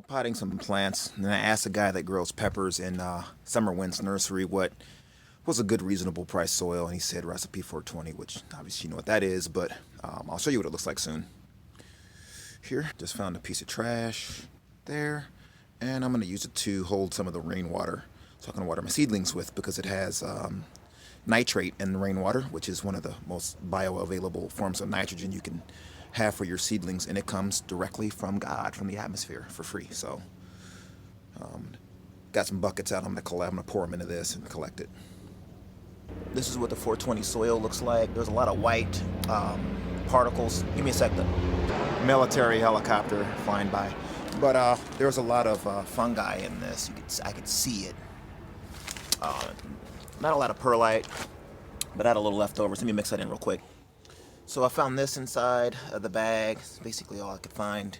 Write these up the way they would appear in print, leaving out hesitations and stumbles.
Potting some plants, and I asked a guy that grows peppers in Summer Wind's nursery what was a good reasonable price soil, and he said recipe 420, which obviously you know what that is, but I'll show you what it looks like soon. Here, just found a piece of trash there, and I'm going to use it to hold some of the rainwater so I can water my seedlings with, because it has nitrate in rainwater, which is one of the most bioavailable forms of nitrogen you can have for your seedlings, and it comes directly from God, from the atmosphere, for free. So got some buckets out. I'm gonna pour them into this and collect it. This is what the 420 soil looks like. There's a lot of white particles. Give me a sec. The military helicopter flying by, but there's a lot of fungi in this. I could see it. Not a lot of perlite, but I had a little leftovers. Let me mix that in real quick. So I found this inside of the bag. It's basically all I could find.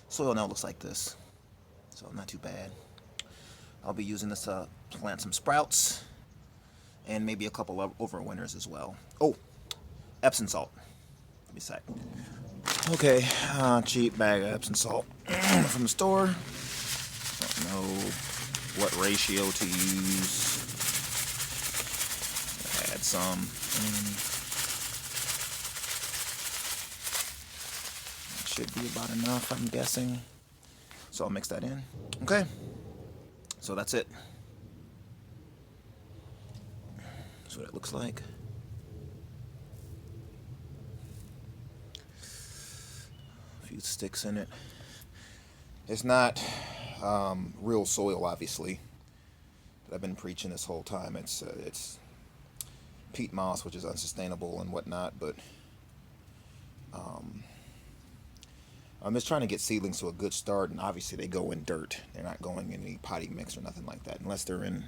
Soil now looks like this, so not too bad. I'll be using this to plant some sprouts and maybe a couple of overwinters as well. Oh, Epsom salt. Give me a sec. Okay, cheap bag of Epsom salt from the store. Don't know what ratio to use. Add some. Should be about enough, I'm guessing. So I'll mix that in. Okay. So that's it. That's what it looks like. A few sticks in it. It's not real soil, obviously. That I've been preaching this whole time. It's peat moss, which is unsustainable and whatnot, but I'm just trying to get seedlings to a good start, and obviously they go in dirt. They're not going in any potting mix or nothing like that, unless they're in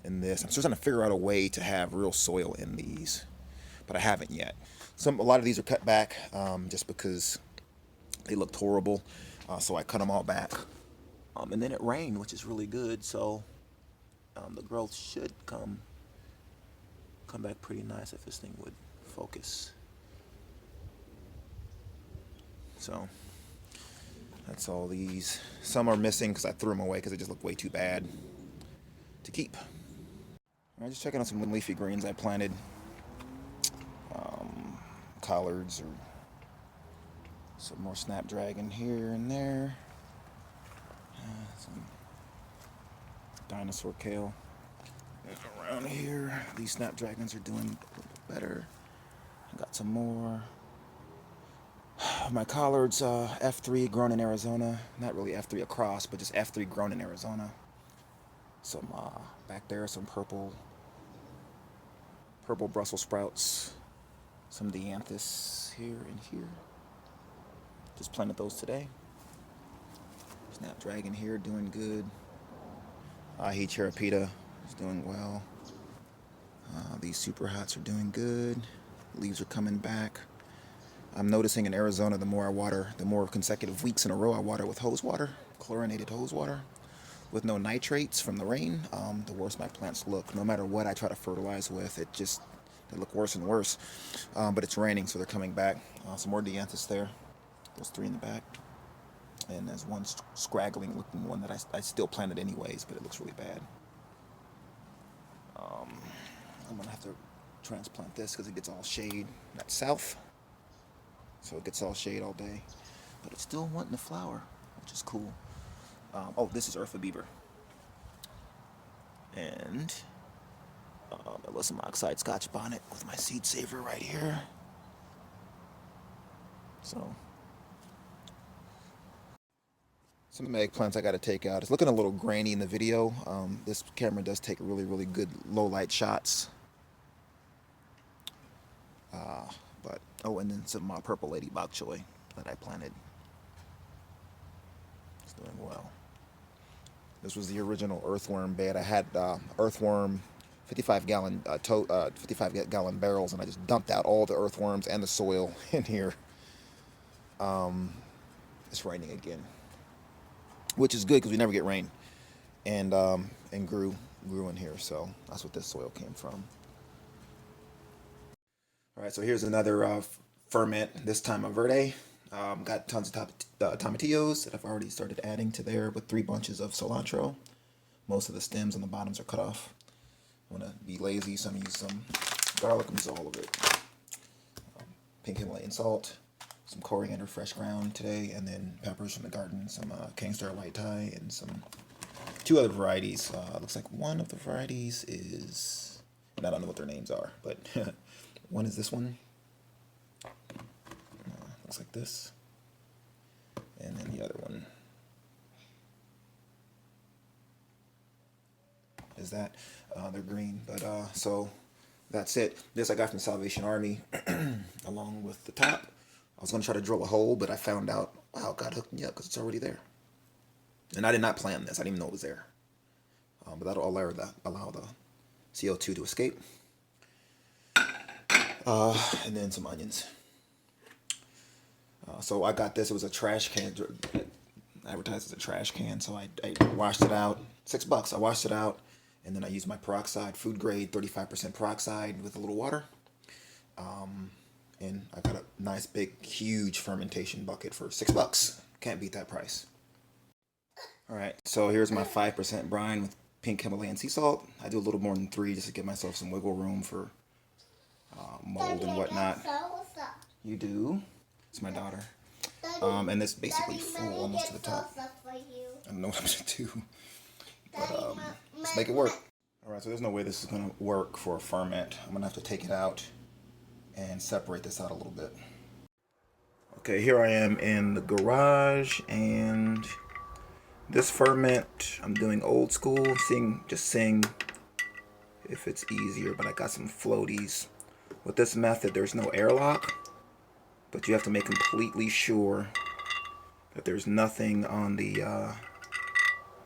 this. I'm still trying to figure out a way to have real soil in these, but I haven't yet. A lot of these are cut back just because they looked horrible, so I cut them all back. And then it rained, which is really good, so the growth should come back pretty nice if this thing would focus. So that's all these. Some are missing because I threw them away because they just look way too bad to keep. All right, just checking out some leafy greens I planted. Collards, or some more snapdragon here and there. Some dinosaur kale. Around here, these snapdragons are doing a little better. I got some more. My collards, F3 grown in Arizona. Not really F3 across, but just F3 grown in Arizona. Some back there, some purple Brussels sprouts. Some dianthus here and here. Just planted those today. Snapdragon here, doing good. Cheripita is doing well. These super hots are doing good. Leaves are coming back. I'm noticing in Arizona, the more I water, the more consecutive weeks in a row I water with hose water, chlorinated hose water, with no nitrates from the rain, the worse my plants look. No matter what I try to fertilize with, they look worse and worse. But it's raining, so they're coming back. Some more dianthus there. Those three in the back. And there's one scraggling looking one that I still planted anyways, but it looks really bad. I'm gonna have to transplant this because it gets all shade. That's south, so it gets all shade all day, but it's still wanting to flower, which is cool. Oh, this is Eartha Beaver, and Alyssum oxide Scotch bonnet with my seed saver right here. So some of the eggplants I got to take out. It's looking a little grainy in the video. This camera does take really, really good low light shots. And then some purple lady bok choy that I planted. It's doing well. This was the original earthworm bed. I had earthworm 55-gallon barrels, and I just dumped out all the earthworms and the soil in here. It's raining again, which is good because we never get rain, and grew in here. So that's what this soil came from. All right, so here's another ferment, this time a verde. Got tons of tomatillos that I've already started adding to there with 3 bunches of cilantro. Most of the stems on the bottoms are cut off. I want to be lazy, so I'm going to use some garlic. I'm using all of it. Pink Himalayan salt, some coriander fresh ground today, and then peppers from the garden, some Kingstar white Thai, and some 2 other varieties. Looks like one of the varieties is, and I don't know what their names are, but one is this one. Looks like this. And then the other one is that. They're green, but so that's it. This I got from the Salvation Army along with the top. I was going to try to drill a hole, but I found out, wow, God hooked me up because it's already there. And I did not plan this. I didn't even know it was there. But that'll allow the CO2 to escape. And then some onions. So I got this. It was a trash can. Advertised as a trash can. So I washed it out. $6. I washed it out. And then I used my peroxide, food grade, 35% peroxide with a little water. And I got a nice big huge fermentation bucket for $6. Can't beat that price. All right, so here's my 5% brine with pink Himalayan sea salt. I do a little more than 3 just to give myself some wiggle room for mold and whatnot. You do. It's my daughter. And it's basically full almost to the top. I don't know what I'm gonna do, but let's make it work. All right, so there's no way this is gonna work for a ferment. I'm gonna have to take it out and separate this out a little bit. Okay, here I am in the garage, and this ferment I'm doing old school, just seeing if it's easier, but I got some floaties. With this method, there's no airlock, but you have to make completely sure that there's nothing on the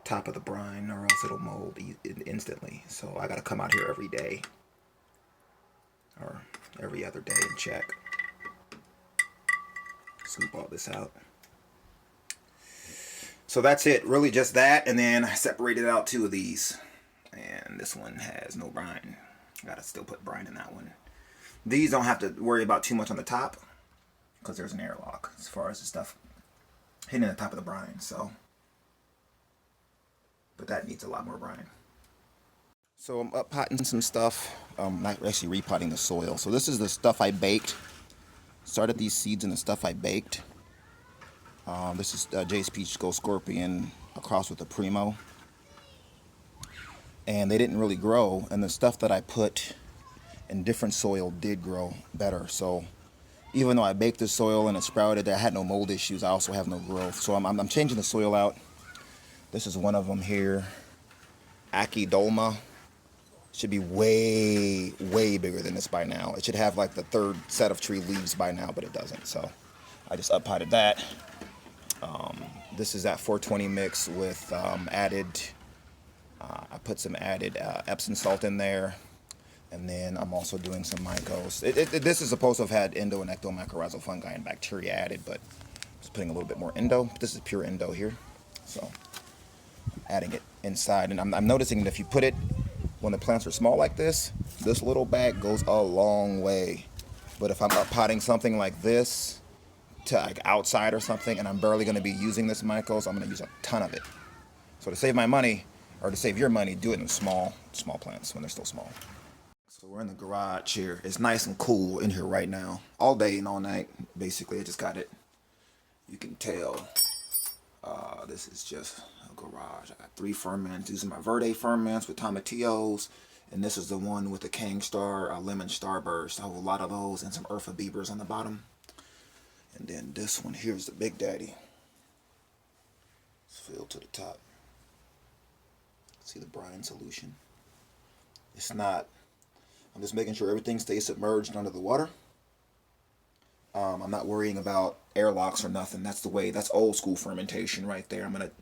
top of the brine, or else it'll mold instantly. So I gotta come out here every day or every other day and check. Scoop all this out. So that's it, really just that, and then I separated out 2 of these, and this one has no brine. Gotta still put brine in that one. These don't have to worry about too much on the top because there's an airlock as far as the stuff hitting the top of the brine. So, but that needs a lot more brine. So I'm up potting some stuff. Not actually repotting the soil. So this is the stuff I baked. Started these seeds in the stuff I baked. This is Jace Peach Gold Scorpion across with the Primo. And they didn't really grow. And the stuff that I put in different soil did grow better. So even though I baked the soil and it sprouted, I had no mold issues. I also have no growth. So I'm changing the soil out. This is one of them here. Aki Dolma. Should be way, way bigger than this by now. It should have like the 3rd set of tree leaves by now, but it doesn't. So I just up-potted that. This is that 420 mix with added, I put some added Epsom salt in there. And then I'm also doing some mycos. This is supposed to have had endo and ectomycorrhizal fungi and bacteria added, but I'm just putting a little bit more endo. This is pure endo here. So adding it inside. And I'm noticing that if you put it when the plants are small like this little bag goes a long way. But if I'm up potting something like this to like outside or something, and I'm barely going to be using this mycos, I'm going to use a ton of it. So to save my money, or to save your money, do it in small plants when they're still small. So we're in the garage here. It's nice and cool in here right now. All day and all night, basically. I just got it. You can tell this is just a garage. I got 3 ferments using my verde ferments with tomatillos. And this is the one with the Kingstar lemon starburst. I have a lot of those and some Urfa Beavers on the bottom. And then this one here is the Big Daddy. It's filled to the top. See the brine solution? It's not. I'm just making sure everything stays submerged under the water. I'm not worrying about airlocks or nothing. That's the way. That's old school fermentation right there. I'm going to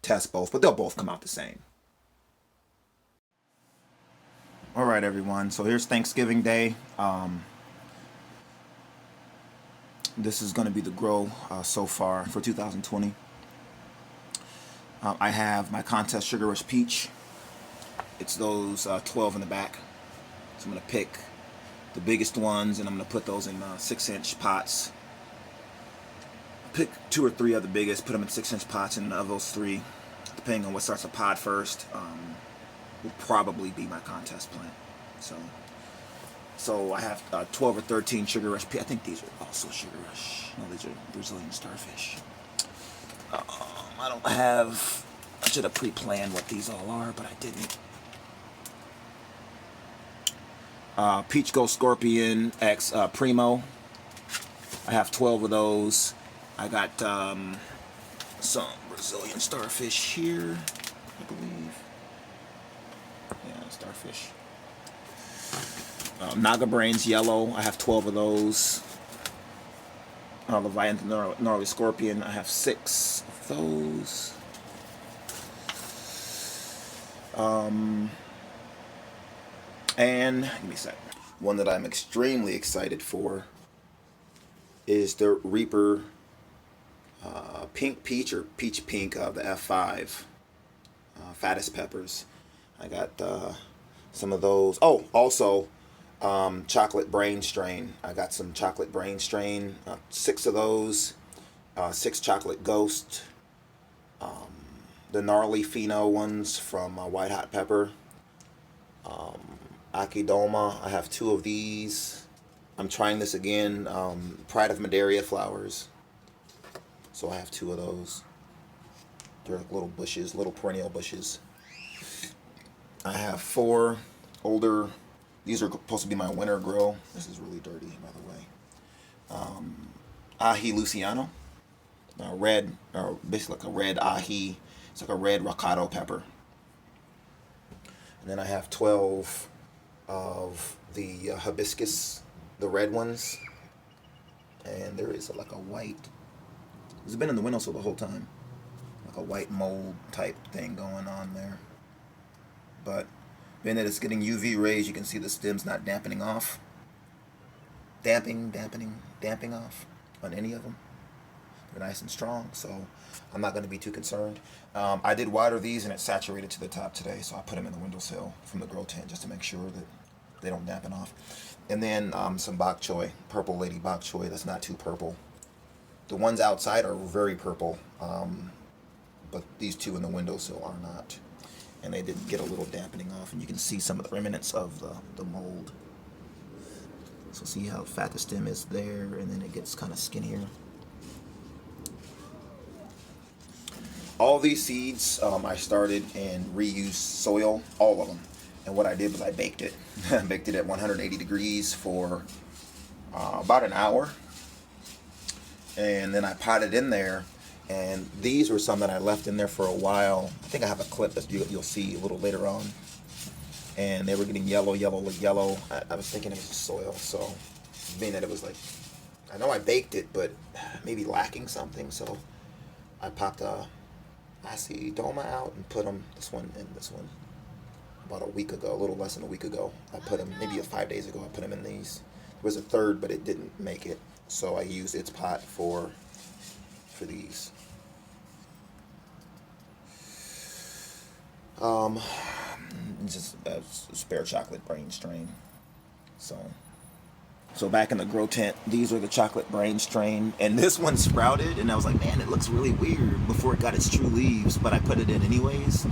test both, but they'll both come out the same. All right, everyone. So here's Thanksgiving Day. This is going to be the grow so far for 2020. I have my contest Sugar Rush Peach. It's those 12 in the back. So I'm going to pick the biggest ones, and I'm going to put those in 6-inch pots. pick 2 or 3 of the biggest, put them in 6-inch pots, and of those 3, depending on what starts a pod first, will probably be my contest plant. So I have 12 or 13 Sugar Rush. I think these are also Sugar Rush. No, these are Brazilian Starfish. I don't have. I should have pre-planned what these all are, but I didn't. Peach Ghost Scorpion X Primo. I have 12 of those. I got some Brazilian Starfish here, I believe. Yeah, Starfish. Naga Brains Yellow. I have 12 of those. Leviathan Gnarly Scorpion. I have 6 of those. And give me a sec. One that I'm extremely excited for is the Reaper Pink Peach or Peach Pink of the F5 fattest peppers. I got some of those. Oh, also chocolate brain strain. I got some chocolate brain strain. 6 of those. 6 chocolate ghost. The gnarly pheno ones from White Hot Pepper. Akidoma. I have 2 of these. I'm trying this again. Pride of Madeira flowers. So I have 2 of those. They're like little bushes, little perennial bushes. I have 4 older. These are supposed to be my winter grow. This is really dirty, by the way. Ahi Luciano. Red, or basically like a red ahi. It's like a red ricotta pepper. And then I have 12 of the hibiscus, the red ones. And there is like a white. It's been in the windowsill the whole time. Like a white mold type thing going on there. But being that it's getting UV rays, you can see the stems not dampening off. Damping off on any of them. They're nice and strong, so I'm not going to be too concerned. I did water these and it saturated to the top today, so I put them in the windowsill from the grow tent just to make sure that they don't dampen off. And then some bok choy, purple lady bok choy that's not too purple. The ones outside are very purple, but these 2 in the windowsill are not. And they did get a little dampening off, and you can see some of the remnants of the mold. So see how fat the stem is there, and then it gets kind of skinnier. All these seeds I started in reused soil, all of them. And what I did was I baked it. I baked it at 180 degrees for about an hour. And then I potted in there. And these were some that I left in there for a while. I think I have a clip that you'll see a little later on. And they were getting yellow. I was thinking it was soil. So being that it was like, I know I baked it, but maybe lacking something. So I popped Acidoma out and put them, this one and this one, about a week ago, a little less than a week ago. I put them, maybe 5 days ago, I put them in these. There was a third, but it didn't make it. So I used its pot for these. Just a spare chocolate brain strain. So back in the grow tent, these are the chocolate brain strain, and this one sprouted, and I was like, man, it looks really weird before it got its true leaves, but I put it in anyways.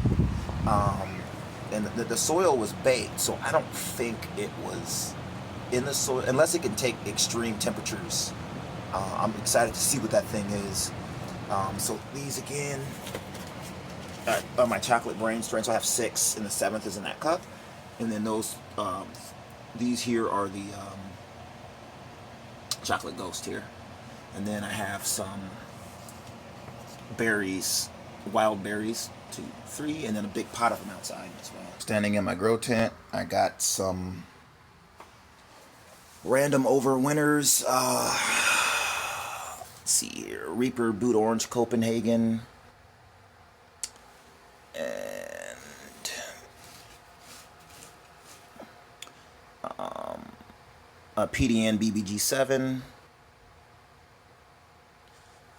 And the soil was baked, so I don't think it was in the soil, unless it can take extreme temperatures. I'm excited to see what that thing is. So these again are my chocolate brain strain. So I have 6, and the 7th is in that cup. And then these here are the chocolate ghost here. And then I have some berries, wild berries, 2, 3, and then a big pot of them outside as well. Standing in my grow tent, I got some random overwinters. Let's see here, Reaper Boot Orange Copenhagen, and a PDN BBG7,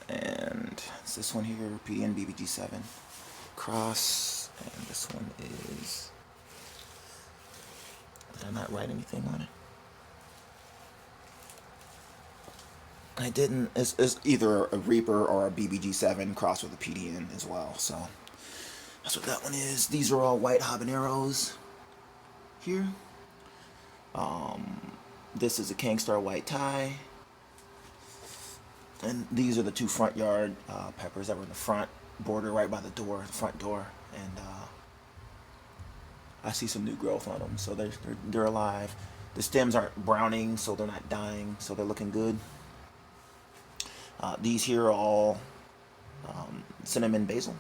and it's this one here, PDN BBG7 cross, and this one is, did I not write anything on it? I didn't. It's either a Reaper or a BBG7 crossed with a PDN as well. So that's what that one is. These are all white habaneros here. This is a Kingstar white tie. And these are the two front yard peppers that were in the front border right by the door, the front door. And I see some new growth on them, so they're alive. The stems aren't browning, so they're not dying, so they're looking good. These here are all cinnamon basil.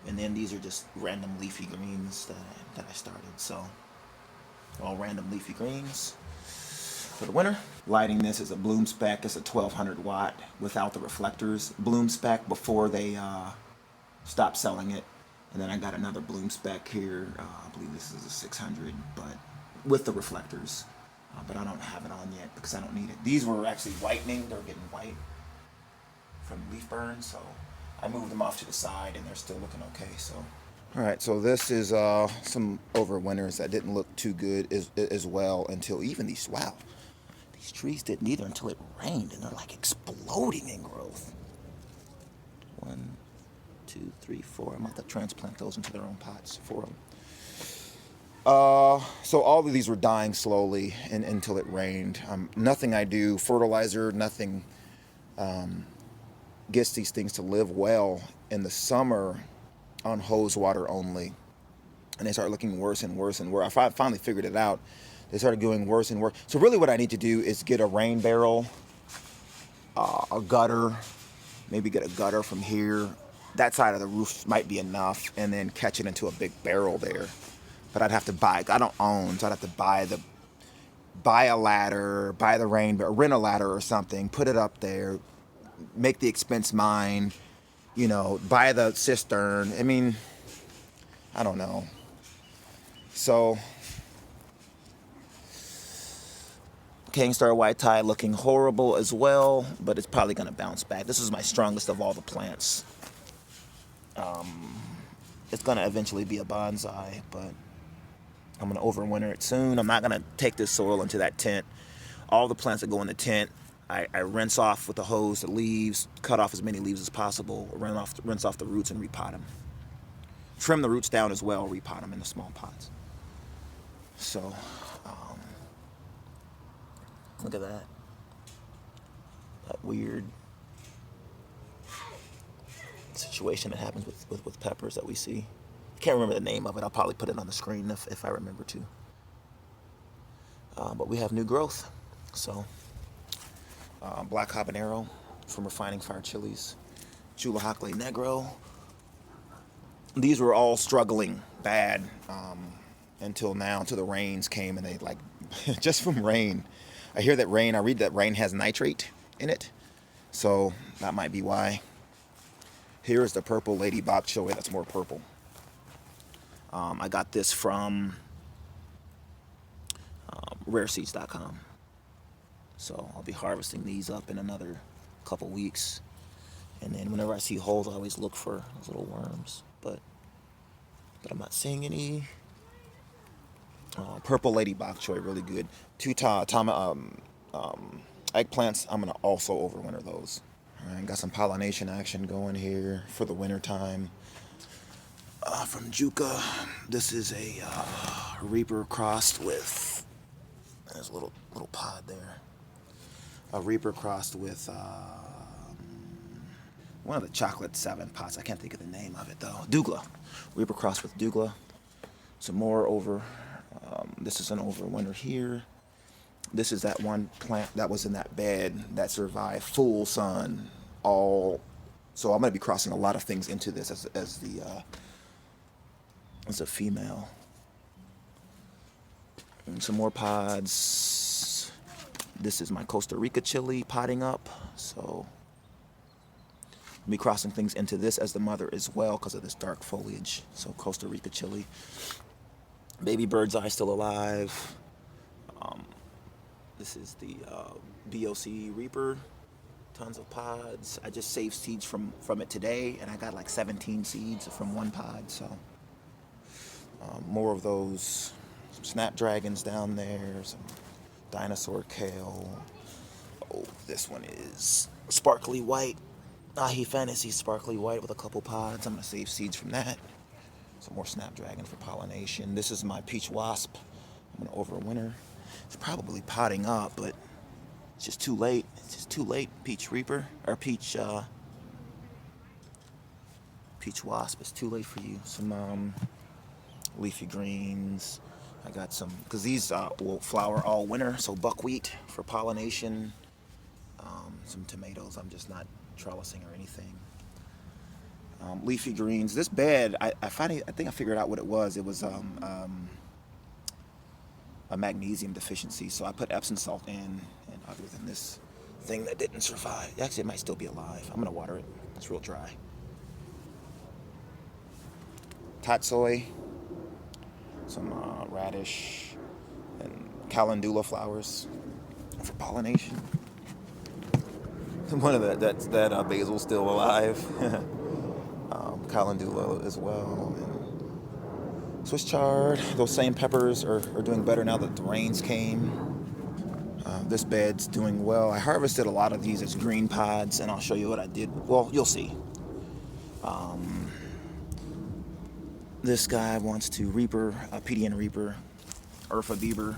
And then these are just random leafy greens that I started. So all random leafy greens for the winter. Lighting this is a bloom spec. It's a 1200 watt without the reflectors. Bloom spec before they stopped selling it. And then I got another bloom spec here. I believe this is a 600, but with the reflectors. But I don't have it on yet because I don't need it. These were actually whitening. They're getting white from leaf burn, so I moved them off to the side and they're still looking okay. So, all right, so this is some overwinters that didn't look too good as well until even these, wow, these trees didn't either until it rained, and they're like exploding in growth. 1, 2, 3, 4. I'm about to transplant those into their own pots, 4 of them. So all of these were dying slowly until it rained. Nothing I do, fertilizer, nothing gets these things to live well in the summer on hose water only. And they start looking worse and worse and worse. I finally figured it out. They started going worse and worse. So really what I need to do is get a rain barrel, a gutter, maybe get a gutter from here. That side of the roof might be enough, and then catch it into a big barrel there. But I'd have to buy, I don't own, so I'd have to buy a ladder, buy the rain barrel, rent a ladder or something, put it up there, make the expense mine, you know, buy the cistern. I mean, I don't know. So, Kingstar white tie looking horrible as well, but it's probably going to bounce back. This is my strongest of all the plants. It's going to eventually be a bonsai, but I'm going to overwinter it soon. I'm not going to take this soil into that tent. All the plants that go in the tent, I rinse off with a hose the leaves, cut off as many leaves as possible, rinse off the roots and repot them. Trim the roots down as well, repot them in the small pots. So, look at that. That weird situation that happens with peppers that we see. I can't remember the name of it. I'll probably put it on the screen if I remember to. But we have new growth. So, black habanero from Refining Fire Chilies, Chula Hockley Negro. These were all struggling bad until now, until the rains came, and they like, just from rain. I read that rain has nitrate in it, so that might be why. Here is the purple lady bok choy that's more purple. I got this from rareseeds.com. So I'll be harvesting these up in another couple weeks. And then whenever I see holes, I always look for those little worms. But I'm not seeing any. Purple lady bok choy, really good. 2 eggplants, I'm going to also overwinter those. All right, got some pollination action going here for the winter time. From Juca, this is a Reaper crossed with, there's a little pod there. A Reaper crossed with one of the chocolate 7 pots. I can't think of the name of it though. Douglas. Reaper crossed with Douglas. Some more over. This is an overwinter here. This is that one plant that was in that bed that survived full sun. So I'm going to be crossing a lot of things into this as a female. And some more pods. This is my Costa Rica chili potting up. So I'll be crossing things into this as the mother as well because of this dark foliage. So Costa Rica chili. Baby bird's eye still alive. This is the BOC Reaper. Tons of pods. I just saved seeds from it today, and I got like 17 seeds from one pod. So more of those. Some snapdragons down there. Some dinosaur kale. Oh, this one is sparkly white. Ahi Fantasy sparkly white with a couple pods. I'm gonna save seeds from that. Some more snapdragon for pollination. This is my peach wasp. I'm gonna overwinter. It's probably potting up, but it's just too late. It's just too late. Peach reaper or peach wasp. It's too late for you. Some leafy greens. I got some because these will flower all winter. So buckwheat for pollination. Some tomatoes. I'm just not trellising or anything. Leafy greens. This bed, I think I figured out what it was. It was a magnesium deficiency. So I put Epsom salt in, and other than this thing that didn't survive, actually it might still be alive. I'm gonna water it. It's real dry. Tatsoi, some radish, and calendula flowers for pollination. One of that basil's still alive. Calendula as well. And Swiss chard. Those same peppers are doing better now that the rains came. This bed's doing well. I harvested a lot of these as green pods, and I'll show you what I did. Well, you'll see. This guy wants to reaper, a PDN reaper, Urfa Bieber.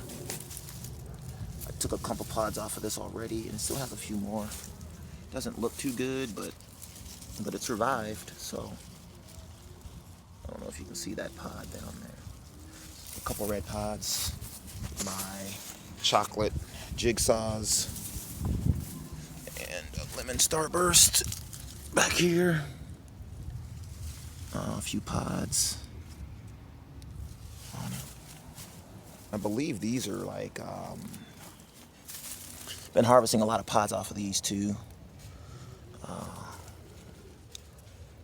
I took a couple pods off of this already, and it still has a few more. Doesn't look too good, but it survived, so I don't know if you can see that pod down there. A couple red pods, my chocolate jigsaws, and a lemon starburst back here. A few pods on it. I believe these are like, been harvesting a lot of pods off of these too.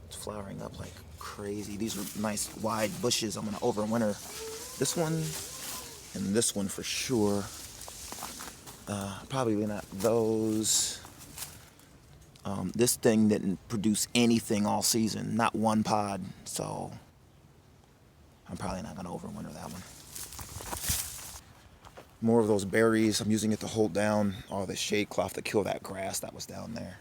It's flowering up like crazy. These are nice wide bushes. I'm gonna overwinter this one and this one for sure. Probably not those. This thing didn't produce anything all season, not one pod, so I'm probably not gonna overwinter that one. More of those berries. I'm using it to hold down all the shade cloth to kill that grass that was down there.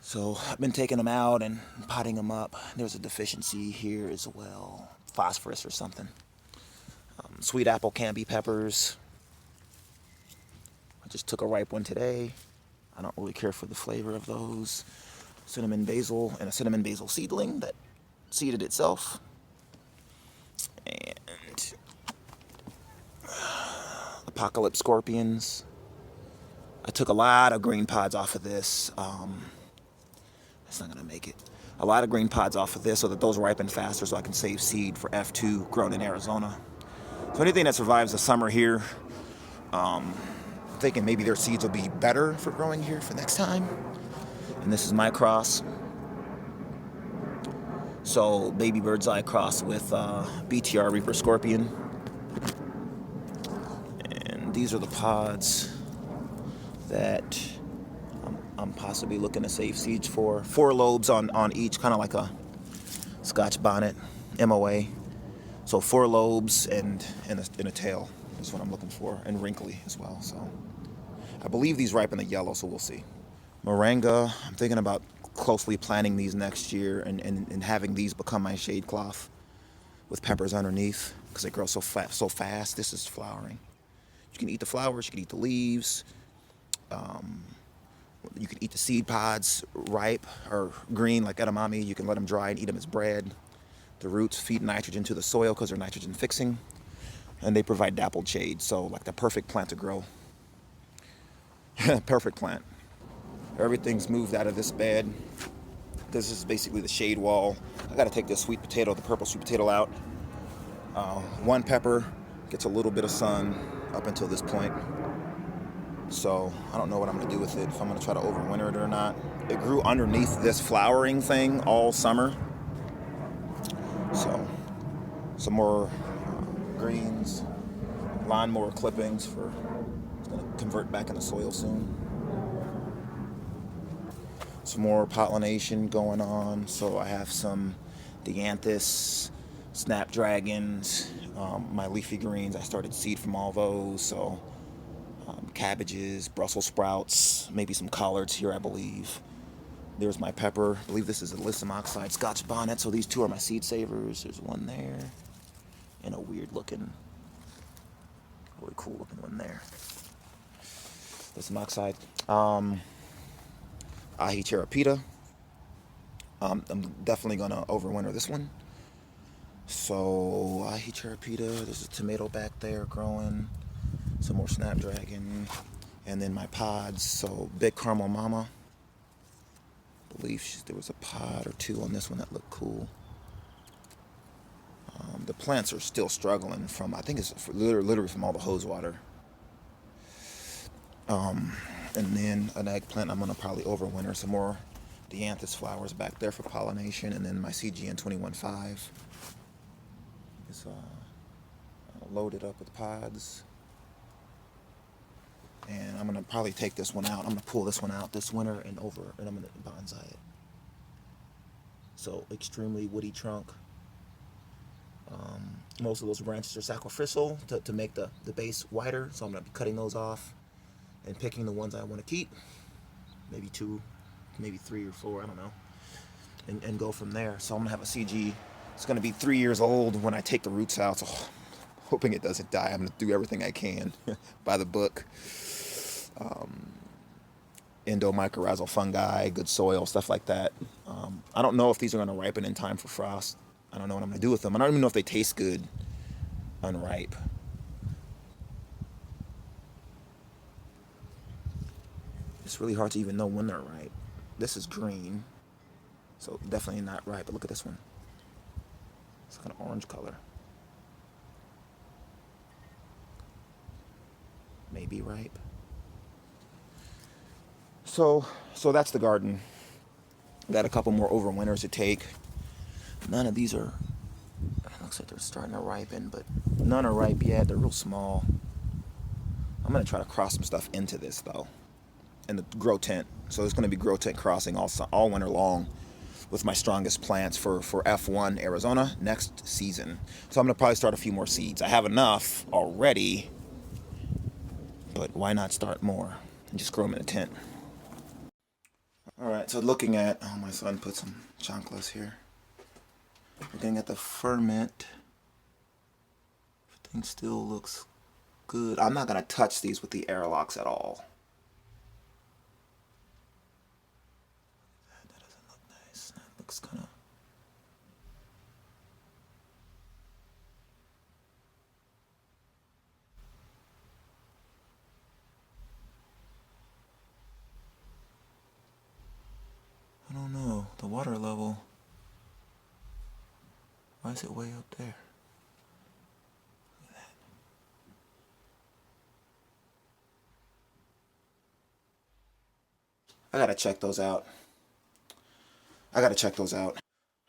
So I've been taking them out and potting them up. There's a deficiency here as well, phosphorus or something. Sweet apple canby peppers. I just took a ripe one today. I don't really care for the flavor of those. Cinnamon basil and a cinnamon basil seedling that seeded itself. And apocalypse scorpions. I took a lot of green pods off of this. It's not gonna make it. A lot of green pods off of this so that those ripen faster so I can save seed for F2 grown in Arizona. So anything that survives the summer here, I'm thinking maybe their seeds will be better for growing here for next time. And this is my cross. So baby bird's eye cross with BTR Reaper Scorpion. And these are the pods that I'm possibly looking to save seeds for. 4 lobes on each, kind of like a Scotch bonnet, MOA. So 4 lobes and a tail is what I'm looking for, and wrinkly as well. So I believe these ripen the yellow, so we'll see. Moringa, I'm thinking about closely planting these next year and having these become my shade cloth with peppers underneath because they grow so fast. This is flowering. You can eat the flowers, you can eat the leaves. You can eat the seed pods ripe or green like edamame. You can let them dry and eat them as bread. The roots feed nitrogen to the soil because they're nitrogen fixing. And they provide dappled shade, so like the perfect plant to grow. Perfect plant. Everything's moved out of this bed. This is basically the shade wall. I gotta take this sweet potato, the purple sweet potato out. One pepper gets a little bit of sun up until this point. So I don't know what I'm gonna do with it, if I'm gonna try to overwinter it or not. It grew underneath this flowering thing all summer. So some more greens, lawnmower clippings for, it's gonna convert back into soil soon. Some more pollination going on. So I have some dianthus, snapdragons, my leafy greens. I started seed from all those, so cabbages, Brussels sprouts, maybe some collards here, I believe. There's my pepper. I believe this is a alyssum oxide Scotch bonnet. So these two are my seed savers. There's one there, and a weird looking, really cool looking one there. Alyssum oxide. Ahi terapita. I'm definitely gonna overwinter this one. So ahi terapita. There's a tomato back there growing. Some more snapdragon, and then my pods. So big caramel mama. I believe there was a pod or two on this one that looked cool. The plants are still struggling from, I think it's literally from all the hose water. And then an eggplant I'm going to probably overwinter. Some more dianthus flowers back there for pollination. And then my CGN 21.5 is loaded up with pods. And I'm going to probably take this one out. I'm going to pull this one out this winter and I'm going to bonsai it. So extremely woody trunk. Most of those branches are sacrificial to make the base wider. So I'm going to be cutting those off and picking the ones I want to keep. Maybe 2, maybe 3 or 4, I don't know. And go from there. So I'm going to have a CG. It's going to be 3 years old when I take the roots out. So hoping it doesn't die. I'm going to do everything I can by the book. Endomycorrhizal fungi, good soil, stuff like that. I don't know if these are going to ripen in time for frost. I don't know what I'm going to do with them. I don't even know if they taste good unripe. It's really hard to even know when they're ripe. This is green, so definitely not ripe. But look at this one. It's like an orange color. Maybe ripe. So that's the garden. Got a couple more overwinters to take. None of these are, it looks like they're starting to ripen, but none are ripe yet. They're real small. I'm going to try to cross some stuff into this, though, in the grow tent. So it's going to be grow tent crossing all winter long with my strongest plants for F1 Arizona next season. So I'm going to probably start a few more seeds. I have enough already, but why not start more and just grow them in a tent? All right, so looking at, oh, my son put some chanclas here. Looking at the ferment, everything still looks good. I'm not going to touch these with the airlocks at all. That doesn't look nice. That looks kind of... I don't know. The water level... Why is it way up there? Look at that. I gotta check those out.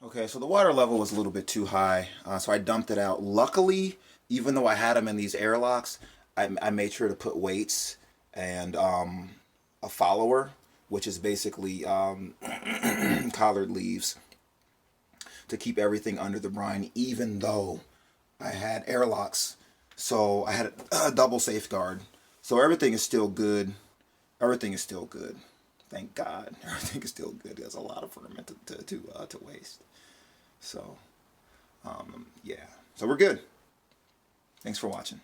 Okay, so the water level was a little bit too high, so I dumped it out. Luckily, even though I had them in these airlocks, I made sure to put weights and a follower, which is basically collard leaves, to keep everything under the brine, even though I had airlocks. So I had a double safeguard. So everything is still good. Thank God. Everything is still good. There's a lot of ferment to waste. So, yeah. So we're good. Thanks for watching.